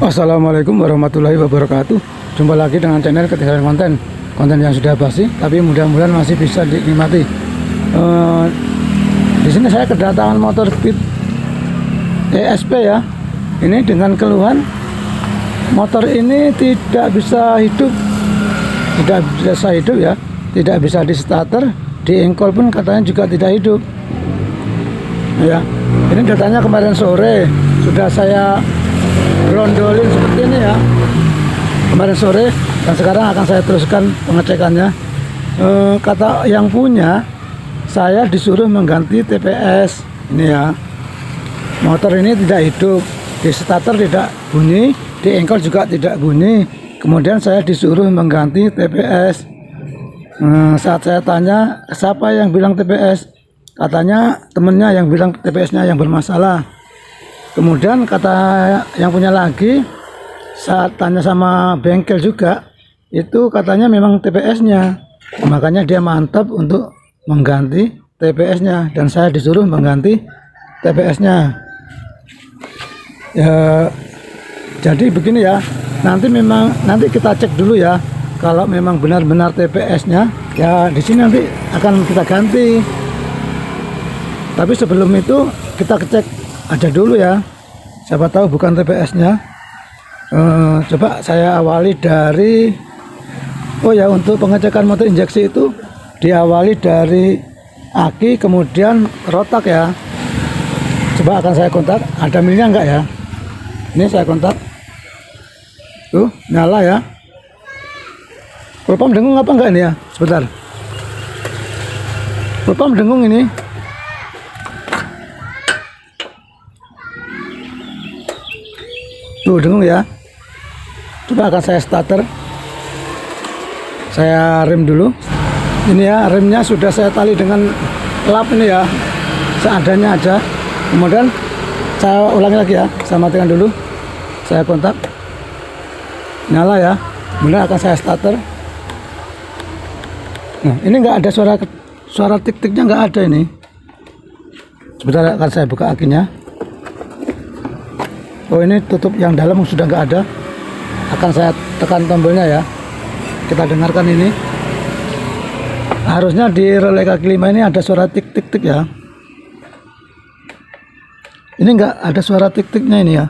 Assalamualaikum warahmatullahi wabarakatuh. Jumpa lagi dengan channel Ketinggalan konten yang sudah basi, tapi mudah-mudahan masih bisa dinikmati. Di sini saya kedatangan motor Speed ESP ya. Ini dengan keluhan motor ini tidak bisa hidup ya, tidak bisa di starter, di engkol pun katanya juga tidak hidup. Ya, ini datanya kemarin sore sudah saya rondolin seperti ini ya, kemarin sore, dan sekarang akan saya teruskan pengecekannya. Kata yang punya, saya disuruh mengganti TPS ini ya. Motor ini tidak hidup, di starter tidak bunyi, di engkol juga tidak bunyi. Kemudian saya disuruh mengganti TPS. Saat saya tanya siapa yang bilang TPS, katanya temennya yang bilang TPS-nya yang bermasalah. Kemudian kata yang punya lagi, saat tanya sama bengkel juga, itu katanya memang TPS-nya. Makanya dia mantap untuk mengganti TPS-nya, dan saya disuruh mengganti TPS-nya. Ya, jadi begini ya. Nanti kita cek dulu ya. Kalau memang benar-benar TPS-nya, ya di sini nanti akan kita ganti. Tapi sebelum itu kita cek aja dulu ya, siapa tahu bukan TPS-nya. Coba saya awali dari, oh ya, untuk pengecekan motor injeksi itu diawali dari aki, kemudian rotak ya. Coba akan saya kontak, ada milnya enggak ya. Ini saya kontak, tuh nyala ya. Pulpam dengung apa enggak ini ya, sebentar. Pulpam dengung ini. Tuh dengung ya. Coba akan saya starter, saya rem dulu. Ini ya, remnya sudah saya tali dengan lap ini ya, seadanya aja. Kemudian saya ulangi lagi ya, saya matikan dulu, saya kontak, nyala ya. Kemudian akan saya starter. Nah, ini nggak ada suara tik-tiknya, nggak ada ini. Sebentar akan saya buka akinya. Oh, ini tutup yang dalam sudah nggak ada. Akan saya tekan tombolnya ya. Kita dengarkan ini. Harusnya di relay kaki 5 ini ada suara tik-tik-tik ya. Ini nggak ada suara tik-tiknya ini ya.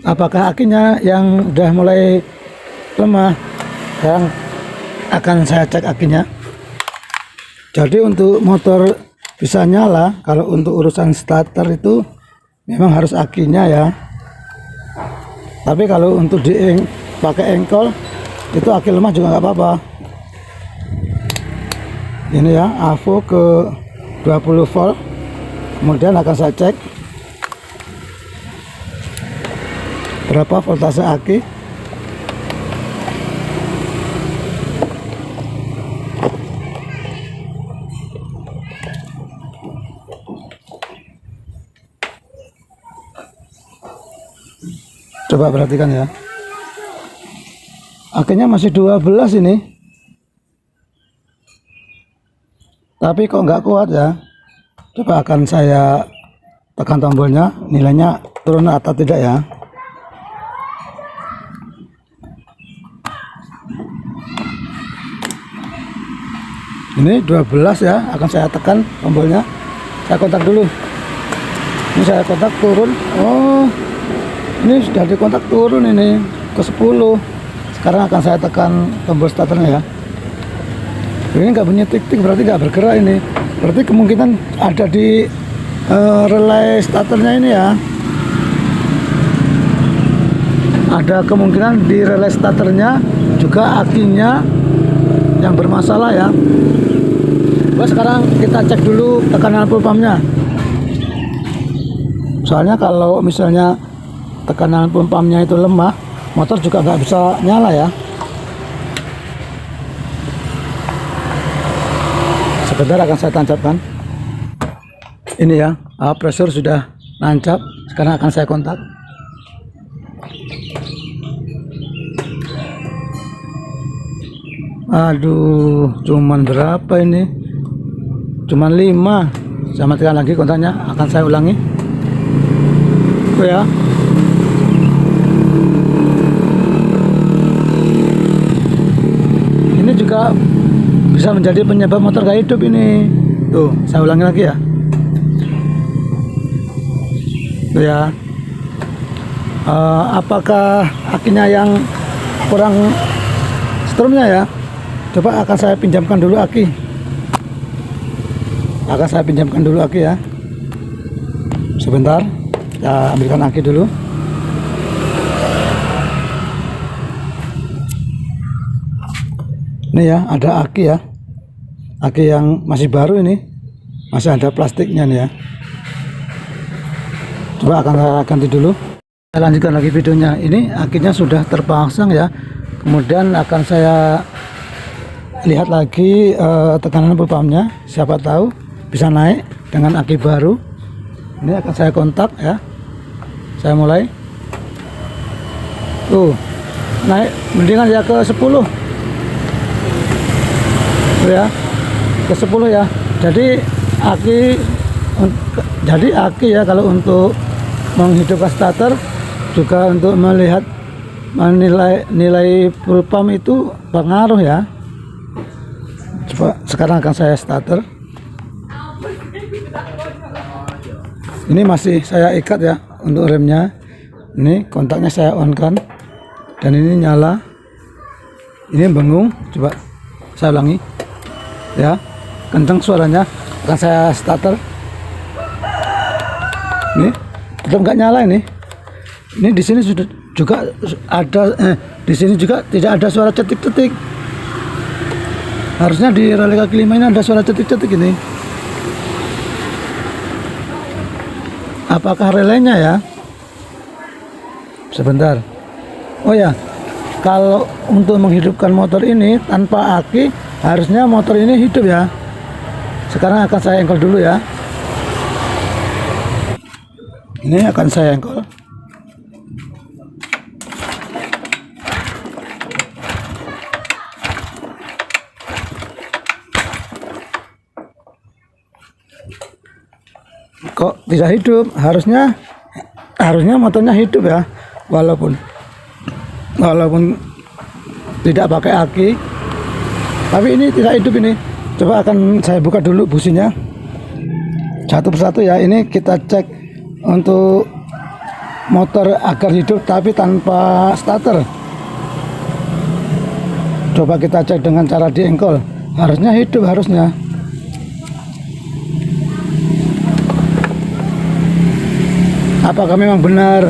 Apakah akinya yang udah mulai lemah? Yang akan saya cek akinya. Jadi untuk motor bisa nyala, kalau untuk urusan starter itu memang harus akinya ya. Tapi kalau untuk pakai engkol itu aki lemah juga nggak apa-apa. Ini ya, AVO ke 20 volt. Kemudian akan saya cek berapa voltase aki. Coba perhatikan ya, akinya masih 12 ini, tapi kok nggak kuat ya. Coba akan saya tekan tombolnya, nilainya turun atau tidak ya. Ini 12 ya, akan saya tekan tombolnya, saya kontak dulu. Ini saya kontak turun. Oh, ini sudah dikontak turun ini ke 10. Sekarang akan saya tekan tombol starternya ya. Ini nggak bunyi tik-tik, berarti nggak bergerak ini. Berarti kemungkinan ada di relay starternya ini ya. Ada kemungkinan di relay starternya juga akinya yang bermasalah ya. Nah, sekarang kita cek dulu tekanan pumpamnya. Soalnya kalau misalnya tekanan pumpamnya itu lemah, motor juga nggak bisa nyala ya. Sebentar akan saya tancapkan. Ini ya, pressure sudah nancap. Sekarang akan saya kontak. Aduh, cuman berapa ini? Cuman 5. Saya matikan lagi kontaknya, akan saya ulangi. tuh ya. Ini juga bisa menjadi penyebab motor gak hidup ini. Tuh, saya ulangi lagi ya. Tuh ya. Apakah akinya yang kurang strumnya ya? Coba akan saya pinjamkan dulu aki. Ya. Sebentar, saya ambilkan aki dulu. Ini ya, ada aki ya. Aki yang masih baru ini. Masih ada plastiknya nih ya. Coba akan saya ganti dulu. Saya lanjutkan lagi videonya. Ini akinya sudah terpasang ya. Kemudian akan saya lihat lagi tekanan pumpnya. Siapa tahu bisa naik dengan aki baru. Ini akan saya kontak ya. Saya mulai. Tuh, naik mendingan ya ke 10. Tuh ya, ke 10 ya. Jadi aki ya kalau untuk menghidupkan starter, juga untuk melihat nilai full pump itu berpengaruh ya. Coba sekarang akan saya starter. Ini masih saya ikat ya untuk remnya. Ini kontaknya saya on kan, dan ini nyala. Ini bengung. Coba saya ulangi ya, kencang suaranya. Akan saya starter. Ini tetap nggak nyala ini. Ini di sini sudah juga ada di sini juga tidak ada suara cetik-cetik. Harusnya di relay kaki 5 ini ada suara cetik-cetik ini. Apakah relaynya ya? Sebentar. Oh ya, kalau untuk menghidupkan motor ini tanpa aki, harusnya motor ini hidup ya. Sekarang akan saya engkol dulu ya. Ini akan saya engkol. Kok tidak hidup? Harusnya motornya hidup ya, walaupun tidak pakai aki, tapi ini tidak hidup ini. Coba akan saya buka dulu businya satu persatu ya. Ini kita cek untuk motor agar hidup tapi tanpa starter. Coba kita cek dengan cara diengkol. Harusnya hidup harusnya. Apakah memang benar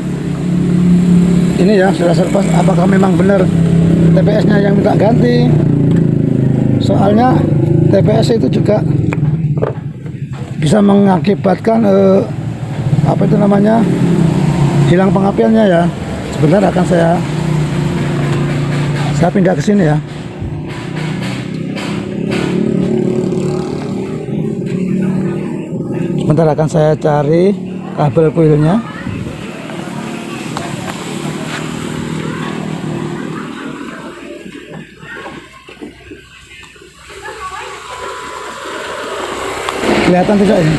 ini ya sudah serpas? Apakah memang benar TPS-nya yang minta ganti? Soalnya TPS itu juga bisa mengakibatkan apa itu namanya, hilang pengapiannya ya. Sebentar akan saya pindah ke sini ya. Sebentar akan saya cari kabel kuilnya. Kelihatan tidak ini?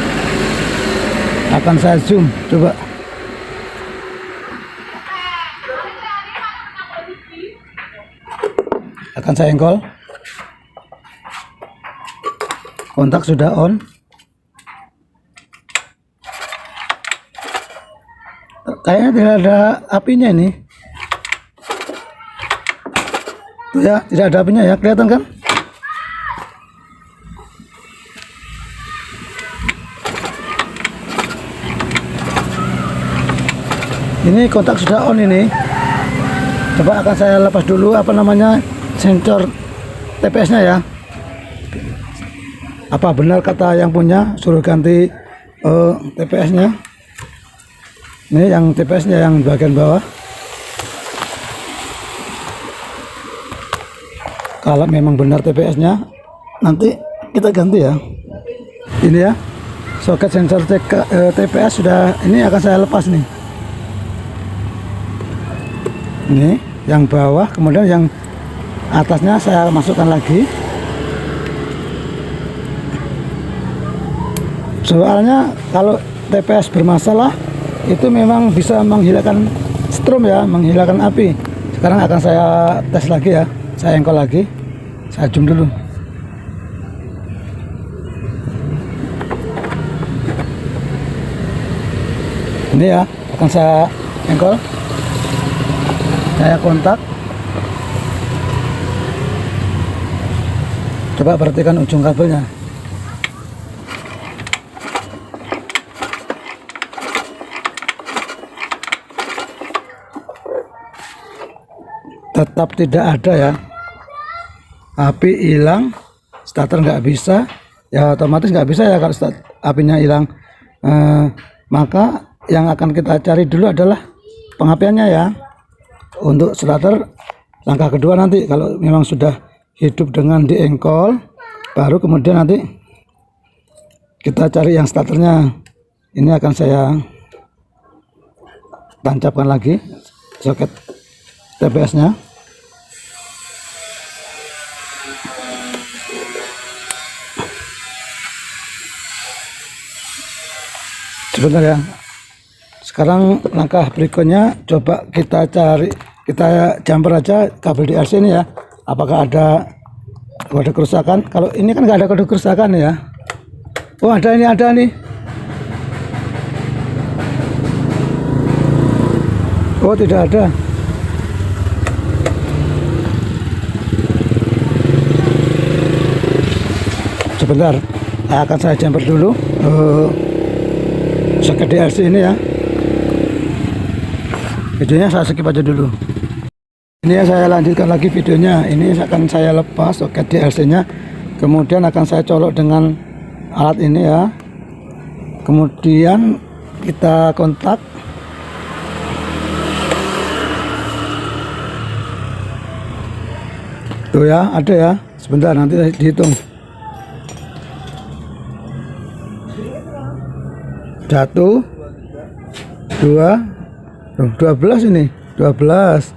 Akan saya zoom, coba. Akan saya engkol. Kontak sudah on. Kayaknya tidak ada apinya ini. Tuh ya, tidak ada apinya ya, kelihatan kan? Ini kontak sudah on ini. Coba akan saya lepas dulu apa namanya, sensor TPS-nya ya. Apa benar kata yang punya suruh ganti TPS-nya? Ini yang TPS-nya yang bagian bawah. Kalau memang benar TPS-nya, nanti kita ganti ya. Ini ya, soket sensor TPS sudah. Ini akan saya lepas nih. Ini yang bawah, kemudian yang atasnya saya masukkan lagi. Soalnya kalau TPS bermasalah, itu memang bisa menghilangkan strom ya, menghilangkan api. Sekarang akan saya tes lagi ya, saya engkol lagi, saya zoom dulu. Ini ya, akan saya engkol, saya kontak. Coba perhatikan ujung kabelnya. Tetap tidak ada ya, api hilang, starter nggak bisa ya, otomatis nggak bisa ya kalau apinya hilang. Maka yang akan kita cari dulu adalah pengapiannya ya. Untuk starter langkah kedua nanti kalau memang sudah hidup dengan diengkol, baru kemudian nanti kita cari yang starternya. Ini akan saya tancapkan lagi soket TPS nya. Sebentar ya, sekarang langkah berikutnya coba kita cari, kita jumper aja kabel DLC ini ya, apakah ada kode kerusakan. Kalau ini kan nggak ada kode kerusakan ya. Oh ada nih. Oh tidak ada. Sebentar, akan saya jumper dulu soket DLC ini ya. Videonya saya skip aja dulu. Ini ya, saya lanjutkan lagi videonya. Ini akan saya lepas soket DLC nya, kemudian akan saya colok dengan alat ini ya. Kemudian kita kontak. Tuh ya, ada ya. Sebentar, nanti dihitung. 1, 2, 12 ini, 12.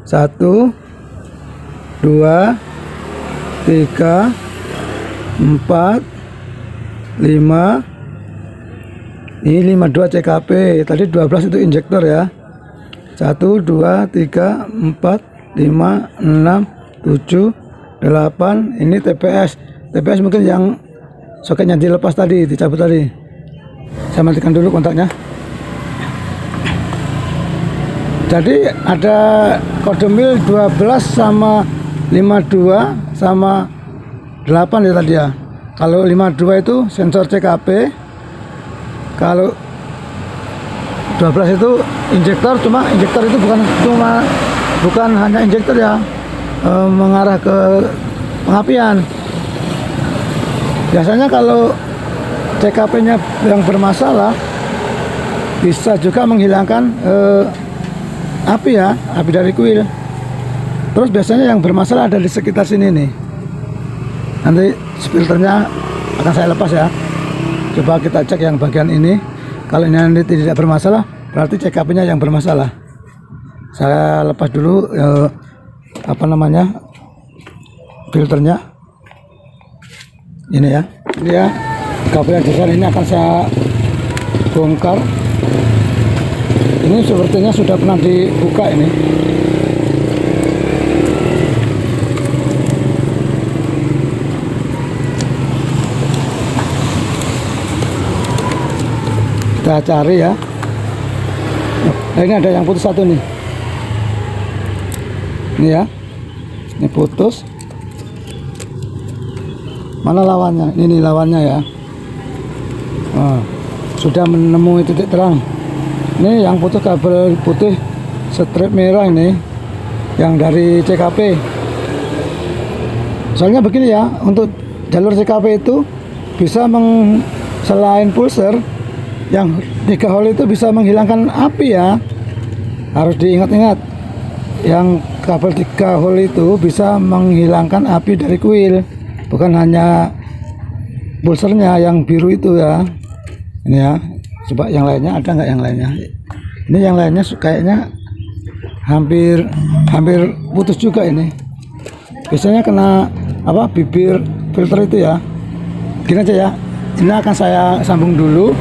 1, 2, 3, 4, 5. Ini 52 CKP. Tadi 12 itu injektor ya. 1, 2, 3, 4, 5, 6, 7, 8. Ini TPS. TPS mungkin yang soketnya dilepas tadi, dicabut tadi. Saya matikan dulu kontaknya. Jadi ada kode mil 12 sama 52 sama 8 ya tadi ya. Kalau 52 itu sensor CKP, kalau 12 itu injektor. Cuma injektor itu bukan hanya injektor ya, mengarah ke pengapian. Biasanya kalau CKP-nya yang bermasalah bisa juga menghilangkan api ya, api dari kuil. Terus biasanya yang bermasalah ada di sekitar sini nih. Nanti filternya akan saya lepas ya. Coba kita cek yang bagian ini. Kalau ini nanti tidak bermasalah, berarti CKP-nya yang bermasalah. Saya lepas dulu filternya. Ini ya. Ini ya. Kabel yang besar ini akan saya bongkar. Ini sepertinya sudah pernah dibuka ini. Kita cari ya. Nah, ini ada yang putus satu nih. Ini ya. Ini putus. Mana lawannya? Ini lawannya ya. Nah, sudah menemui titik terang. Ini yang putus kabel putih strip merah ini, yang dari CKP. Soalnya begini ya, untuk jalur CKP itu bisa selain pulser, yang 3 hole itu bisa menghilangkan api ya. Harus diingat-ingat, yang kabel 3 hole itu bisa menghilangkan api dari kuil, bukan hanya pulsernya yang biru itu ya. Ini ya, coba yang lainnya ada nggak yang lainnya? Ini yang lainnya kayaknya hampir putus juga ini. Biasanya kena bibir filter itu ya. Gini aja ya, ini akan saya sambung dulu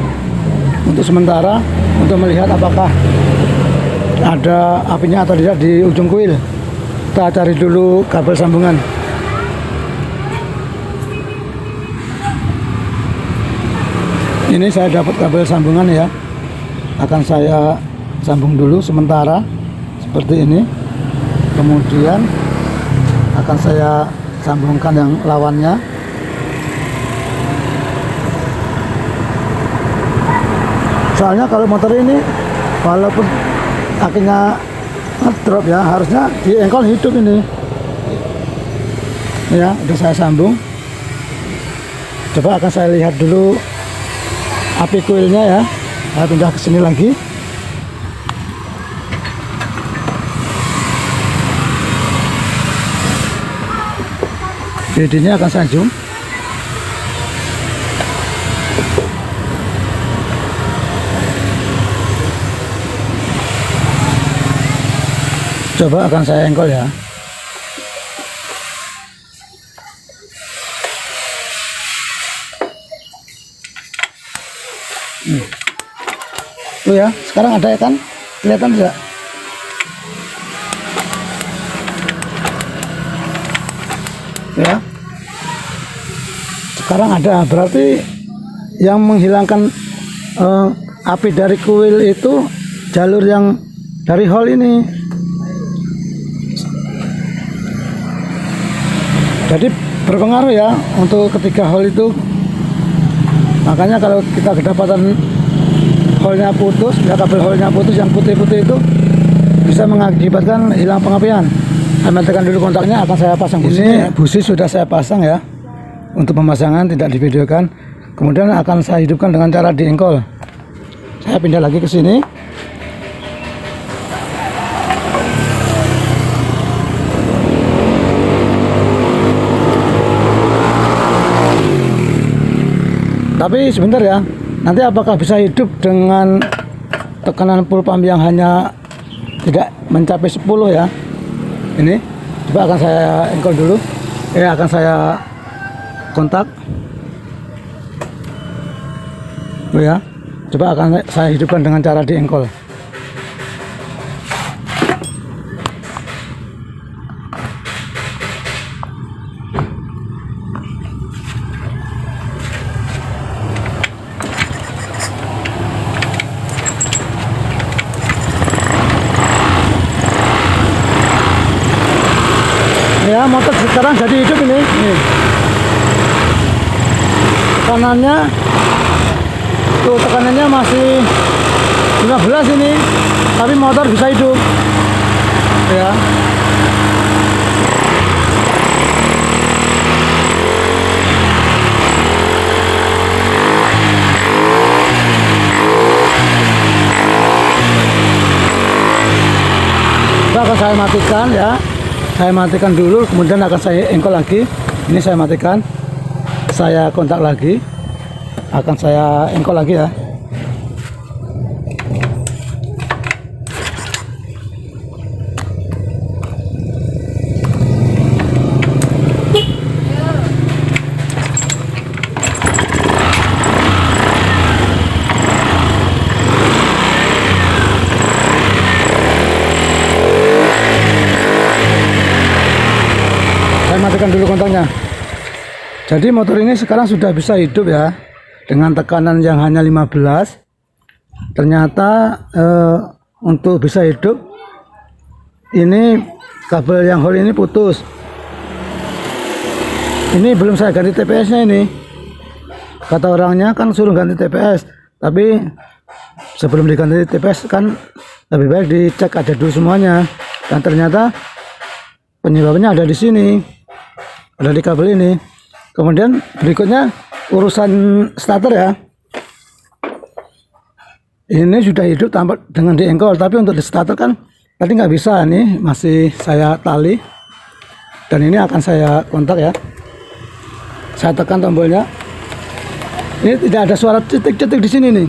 untuk sementara untuk melihat apakah ada apinya atau tidak di ujung kuil. Kita cari dulu kabel sambungan. Ini saya dapat kabel sambungan ya, akan saya sambung dulu sementara seperti ini, kemudian akan saya sambungkan yang lawannya. Soalnya kalau motor ini walaupun akinya ngedrop ya, harusnya di engkol hidup ini ya. Udah saya sambung, coba akan saya lihat dulu api kuilnya ya. Saya pindah ke sini lagi. LED-nya akan saya zoom. Coba akan saya engkol ya. Tuh ya, sekarang ada ya kan? Kelihatan tidak? Ya. Sekarang ada, berarti yang menghilangkan api dari kuil itu jalur yang dari hall ini. Jadi berpengaruh ya untuk ketika hall itu. Makanya kalau kita kedapatan hallnya putus, ya kabel hallnya putus yang putih-putih itu bisa mengakibatkan hilang pengapian. Saya matikan dulu kontaknya, akan saya pasang busi. Ini busi sudah saya pasang ya. Untuk pemasangan tidak divideokan. Kemudian akan saya hidupkan dengan cara diengkol. Saya pindah lagi ke sini. Tapi sebentar ya, nanti apakah bisa hidup dengan tekanan full pump yang hanya tidak mencapai 10 ya. Ini coba akan saya engkol dulu, akan saya kontak. Ya, coba akan saya hidupkan dengan cara diengkol. Ya, motor sekarang jadi hidup ini. Nih. Tekanannya masih 15 ini, tapi motor bisa hidup. Ya. Akan saya matikan ya. Saya matikan dulu, kemudian akan saya engkol lagi. Ini saya matikan, saya kontak lagi, akan saya engkol lagi ya. Matikan dulu kontaknya. Jadi motor ini sekarang sudah bisa hidup ya, dengan tekanan yang hanya 15. Ternyata untuk bisa hidup ini kabel yang hall ini putus. Ini belum saya ganti TPS nya ini. Kata orangnya kan suruh ganti TPS, tapi sebelum diganti TPS kan lebih baik dicek aja dulu semuanya. Dan ternyata penyebabnya ada di sini, ada di kabel ini. Kemudian berikutnya urusan starter ya. Ini sudah hidup tanpa dengan diengkol, tapi untuk di starter kan tadi nggak bisa. Ini masih saya tali, dan ini akan saya kontak ya. Saya tekan tombolnya. Ini tidak ada suara cetik-cetik di sini nih.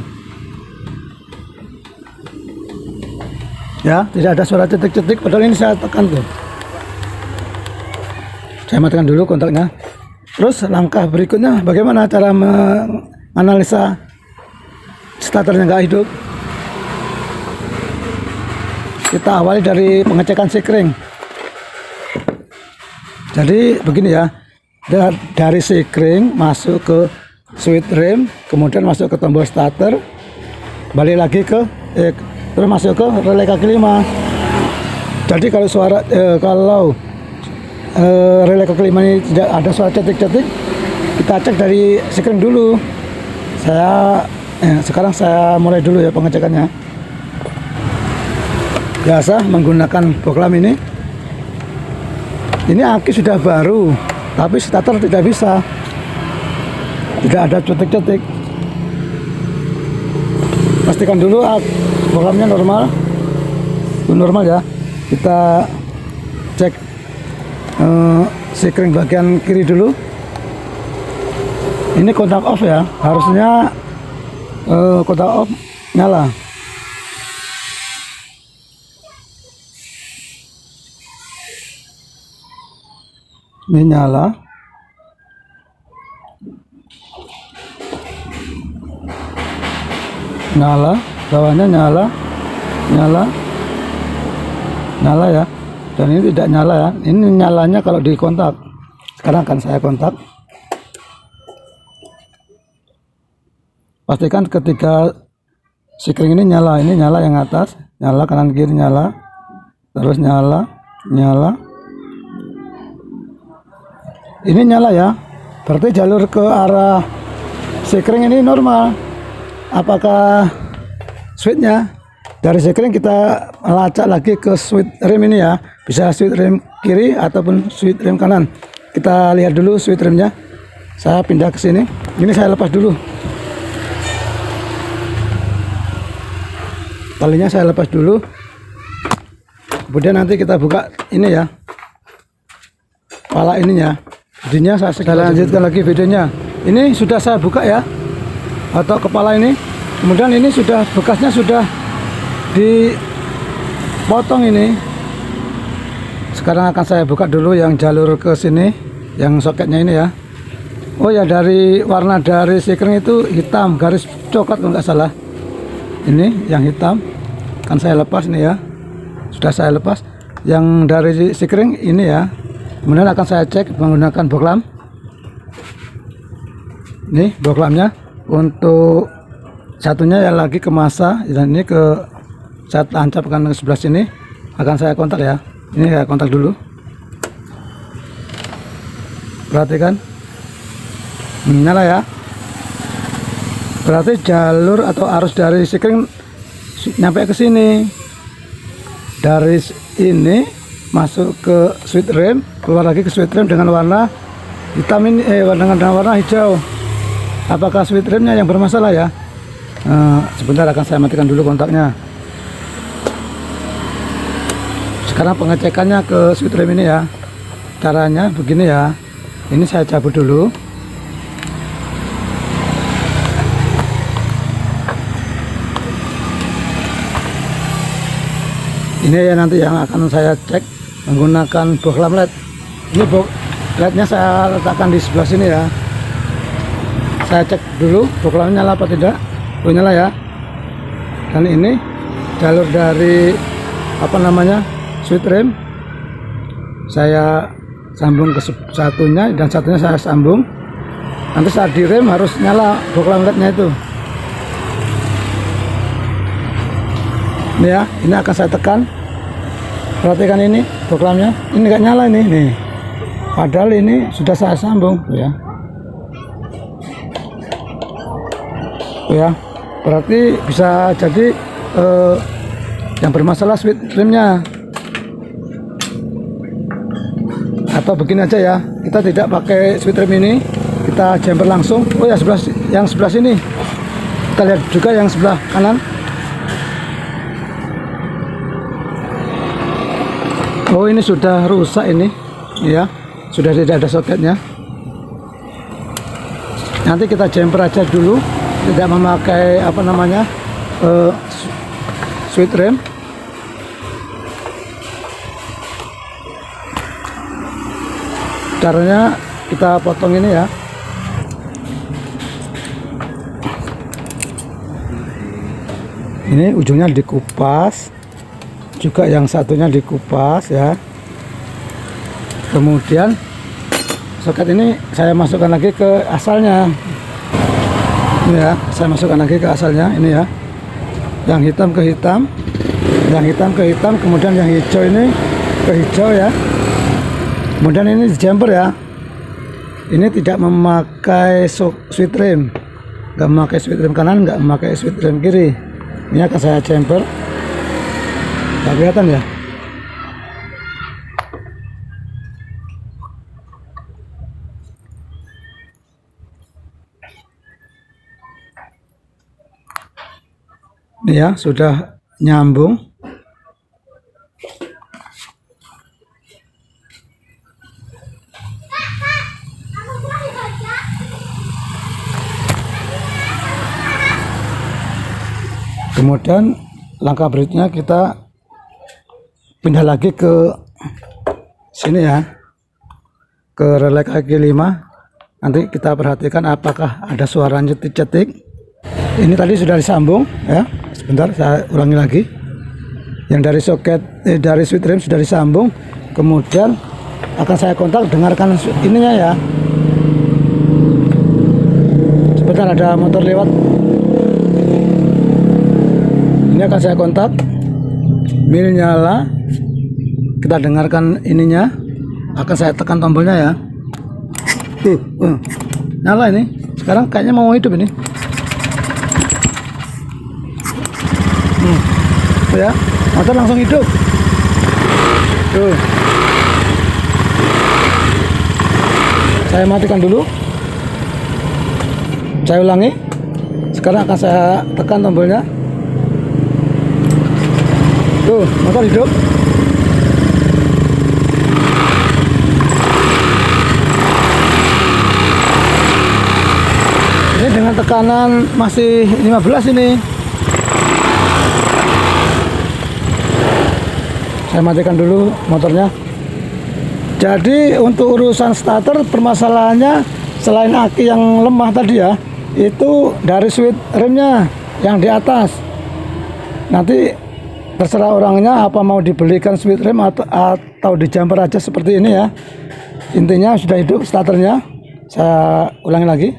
Ya, tidak ada suara cetik-cetik, padahal ini saya tekan tuh. Saya matikan dulu kontaknya. Terus langkah berikutnya bagaimana cara menganalisa starternya nggak hidup. Kita awali dari pengecekan sikring. Jadi begini ya, dari sikring masuk ke switch rem, kemudian masuk ke tombol starter, balik lagi ke terus masuk ke relay kaki 5. Jadi kalau relay kaki 5 ini tidak ada suara cetik-cetik, kita cek dari sikring dulu. Sekarang saya mulai dulu ya pengecekannya. Biasa menggunakan boklam ini. Ini aki sudah baru, tapi starter tidak bisa. Tidak ada cetik-cetik. Pastikan dulu boklamnya normal. Normal ya. Kita cek sikring bagian kiri dulu. Ini kontak off ya, harusnya kontak off nyala. Ini nyala. Nyala, bawahnya nyala ya. Dan ini tidak nyala ya. Ini nyalanya kalau di kontak. Sekarang akan saya kontak. Pastikan ketika sikring ini nyala yang atas, nyala kanan kiri nyala, terus nyala. Ini nyala ya. Berarti jalur ke arah sikring ini normal. Apakah switchnya? Dari sikring kita lacak lagi ke switch rem ini ya. Bisa switch rem kiri ataupun switch rem kanan. Kita lihat dulu switch remnya. Saya pindah ke sini. Ini saya lepas dulu. Talinya saya lepas dulu. Kemudian nanti kita buka ini ya. Pala ininya. Videonya saya lanjutkan lagi videonya. Ini sudah saya buka ya. Atau kepala ini. Kemudian ini sudah bekasnya sudah dipotong ini. Sekarang akan saya buka dulu yang jalur ke sini, yang soketnya ini ya. Oh ya, dari warna dari sikring itu hitam, garis coklat kalau nggak salah. Ini yang hitam kan saya lepas nih ya. Sudah saya lepas. Yang dari sikring ini ya. Kemudian akan saya cek menggunakan boklam. Nih boklamnya. Untuk satunya ya lagi ke masa, dan ini ke saya tancapkan ke sebelah sini. Akan saya kontak ya. Ini saya kontak dulu. Perhatikan, nyala ya. Berarti jalur atau arus dari sikring nyampe ke sini. Dari ini masuk ke switch rem, keluar lagi ke switch rem dengan warna hitam ini, dengan warna hijau. Apakah switch remnya yang bermasalah ya? Sebentar akan saya matikan dulu kontaknya. Sekarang pengecekannya ke switch rem ini ya. Caranya begini ya. Ini saya cabut dulu. Ini ya nanti yang akan saya cek menggunakan boklam LED. Ini LED-nya saya letakkan di sebelah sini ya. Saya cek dulu boklamnya nyala apa tidak. Oh nyala ya. Dan ini jalur dari switch rem saya sambung ke satunya, dan satunya saya sambung. Nanti saat direm harus nyala boklam LED-nya itu. Ini ya, ini akan saya tekan. Perhatikan ini boklamnya, ini nggak nyala ini nih. Padahal ini sudah saya sambung ya. Ya, berarti bisa jadi yang bermasalah switch remnya. Atau begini aja ya, kita tidak pakai switch rem ini, kita jumper langsung. Oh ya, yang sebelah sini kita lihat juga yang sebelah kanan. Oh ini sudah rusak ini ya, sudah tidak ada soketnya. Nanti kita jumper aja dulu, tidak memakai switch rem. Caranya kita potong ini ya. Ini ujungnya dikupas, juga yang satunya dikupas ya. Kemudian soket ini saya masukkan lagi ke asalnya. Ini ya, saya masukkan lagi ke asalnya ini ya. Yang hitam ke hitam, yang hitam ke hitam, kemudian yang hijau ini ke hijau ya. Kemudian ini di jumper ya. Ini tidak memakai sweet rim, nggak memakai sweet rim kanan, nggak memakai sweet rim kiri. Ini akan saya jumper. Nggak kelihatan ya. Ini ya, sudah nyambung. Kemudian langkah berikutnya kita pindah lagi ke sini ya, ke relay kaki 5. Nanti kita perhatikan apakah ada suara cetik-cetik. Ini tadi sudah disambung ya. Sebentar saya ulangi lagi. Yang dari soket dari switch rim sudah disambung. Kemudian akan saya kontak, dengarkan ininya ya. Sebentar, ada motor lewat. Ini akan saya kontak, mil nyala, kita dengarkan ininya, akan saya tekan tombolnya ya. Nyala ini, sekarang kayaknya mau hidup ini. Ya, motor langsung hidup. Tuh. Saya matikan dulu. Saya ulangi. Sekarang akan saya tekan tombolnya. Tuh, motor hidup. Ini dengan tekanan masih 15 ini. Saya matikan dulu motornya. Jadi untuk urusan starter, permasalahannya selain aki yang lemah tadi ya, itu dari switch remnya yang di atas. Nanti terserah orangnya apa mau dibelikan switch rem atau di jumper aja seperti ini ya. Intinya sudah hidup starternya. Saya ulangi lagi.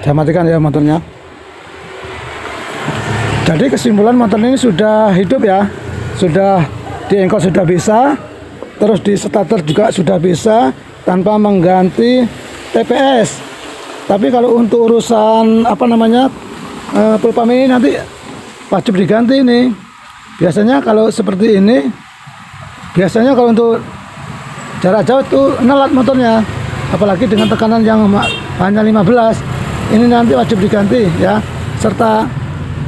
Saya matikan ya motornya. Jadi kesimpulan motor ini sudah hidup ya, sudah di engkol sudah bisa, terus di starter juga sudah bisa tanpa mengganti TPS. Tapi kalau untuk urusan apa namanya pulpam ini nanti wajib diganti ini. Biasanya kalau seperti ini, biasanya kalau untuk jarak jauh itu nelat motornya, apalagi dengan tekanan yang hanya 15. Ini nanti wajib diganti ya, serta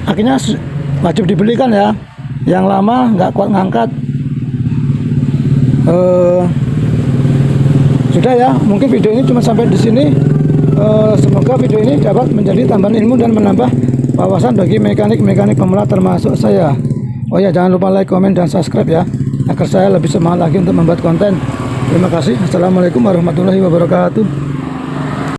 akhirnya wajib dibelikan ya. Yang lama nggak kuat ngangkat. Sudah ya, mungkin video ini cuma sampai di sini. Semoga video ini dapat menjadi tambahan ilmu dan menambah wawasan bagi mekanik-mekanik pemula termasuk saya. Oh ya, jangan lupa like, komen, dan subscribe ya, agar saya lebih semangat lagi untuk membuat konten. Terima kasih. Assalamualaikum warahmatullahi wabarakatuh.